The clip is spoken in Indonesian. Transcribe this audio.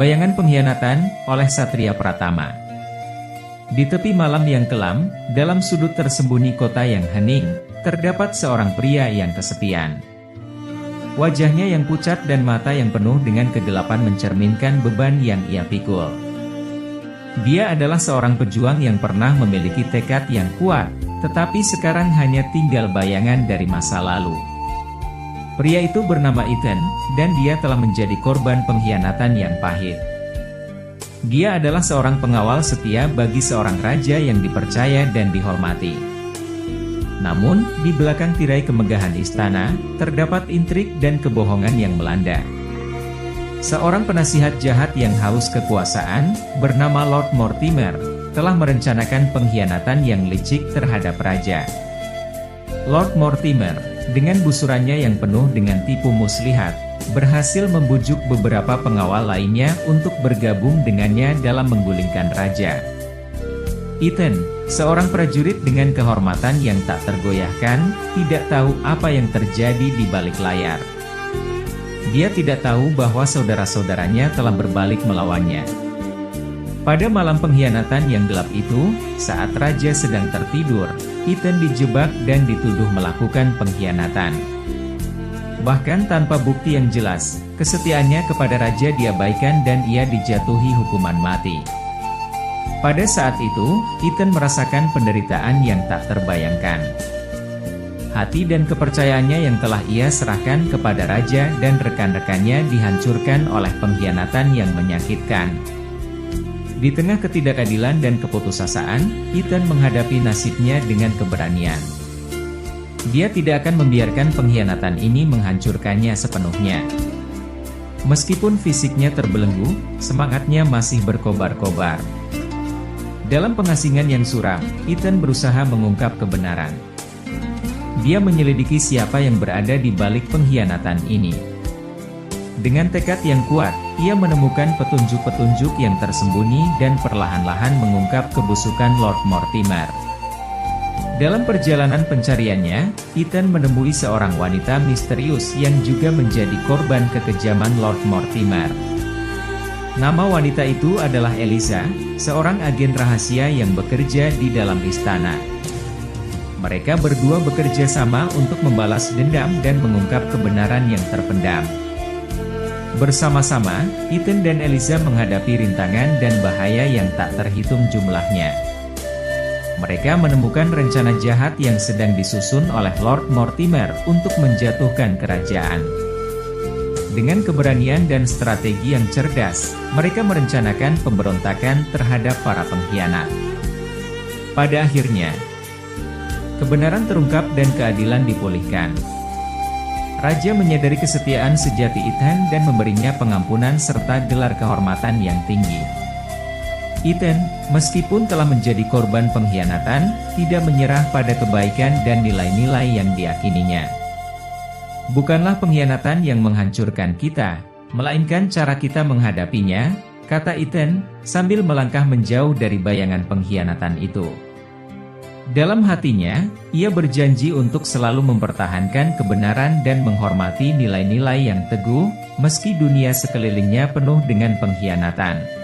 Bayangan Pengkhianatan oleh Satria Pratama. Di tepi malam yang kelam, dalam sudut tersembunyi kota yang hening, terdapat seorang pria yang kesepian. Wajahnya yang pucat dan mata yang penuh dengan kegelapan mencerminkan beban yang ia pikul. Dia adalah seorang pejuang yang pernah memiliki tekad yang kuat, tetapi sekarang hanya tinggal bayangan dari masa lalu. Pria itu bernama Ethan, dan dia telah menjadi korban pengkhianatan yang pahit. Dia adalah seorang pengawal setia bagi seorang raja yang dipercaya dan dihormati. Namun, di belakang tirai kemegahan istana, terdapat intrik dan kebohongan yang melanda. Seorang penasihat jahat yang haus kekuasaan, bernama Lord Mortimer, telah merencanakan pengkhianatan yang licik terhadap raja. Lord Mortimer, dengan busurannya yang penuh dengan tipu muslihat, berhasil membujuk beberapa pengawal lainnya untuk bergabung dengannya dalam menggulingkan raja. Ethan, seorang prajurit dengan kehormatan yang tak tergoyahkan, tidak tahu apa yang terjadi di balik layar. Dia tidak tahu bahwa saudara-saudaranya telah berbalik melawannya. Pada malam pengkhianatan yang gelap itu, saat raja sedang tertidur, Ethan dijebak dan dituduh melakukan pengkhianatan. Bahkan tanpa bukti yang jelas, kesetiaannya kepada raja diabaikan dan ia dijatuhi hukuman mati. Pada saat itu, Ethan merasakan penderitaan yang tak terbayangkan. Hati dan kepercayaannya yang telah ia serahkan kepada raja dan rekan-rekannya dihancurkan oleh pengkhianatan yang menyakitkan. Di tengah ketidakadilan dan keputusasaan, Ethan menghadapi nasibnya dengan keberanian. Dia tidak akan membiarkan pengkhianatan ini menghancurkannya sepenuhnya. Meskipun fisiknya terbelenggu, semangatnya masih berkobar-kobar. Dalam pengasingan yang suram, Ethan berusaha mengungkap kebenaran. Dia menyelidiki siapa yang berada di balik pengkhianatan ini. Dengan tekad yang kuat, ia menemukan petunjuk-petunjuk yang tersembunyi dan perlahan-lahan mengungkap kebusukan Lord Mortimer. Dalam perjalanan pencariannya, Ethan menemui seorang wanita misterius yang juga menjadi korban kekejaman Lord Mortimer. Nama wanita itu adalah Eliza, seorang agen rahasia yang bekerja di dalam istana. Mereka berdua bekerja sama untuk membalas dendam dan mengungkap kebenaran yang terpendam. Bersama-sama, Ethan dan Eliza menghadapi rintangan dan bahaya yang tak terhitung jumlahnya. Mereka menemukan rencana jahat yang sedang disusun oleh Lord Mortimer untuk menjatuhkan kerajaan. Dengan keberanian dan strategi yang cerdas, mereka merencanakan pemberontakan terhadap para pengkhianat. Pada akhirnya, kebenaran terungkap dan keadilan dipulihkan. Raja menyadari kesetiaan sejati Ethan dan memberinya pengampunan serta gelar kehormatan yang tinggi. Ethan, meskipun telah menjadi korban pengkhianatan, tidak menyerah pada kebaikan dan nilai-nilai yang diyakininya. Bukanlah pengkhianatan yang menghancurkan kita, melainkan cara kita menghadapinya, kata Ethan, sambil melangkah menjauh dari bayangan pengkhianatan itu. Dalam hatinya, ia berjanji untuk selalu mempertahankan kebenaran dan menghormati nilai-nilai yang teguh, meski dunia sekelilingnya penuh dengan pengkhianatan.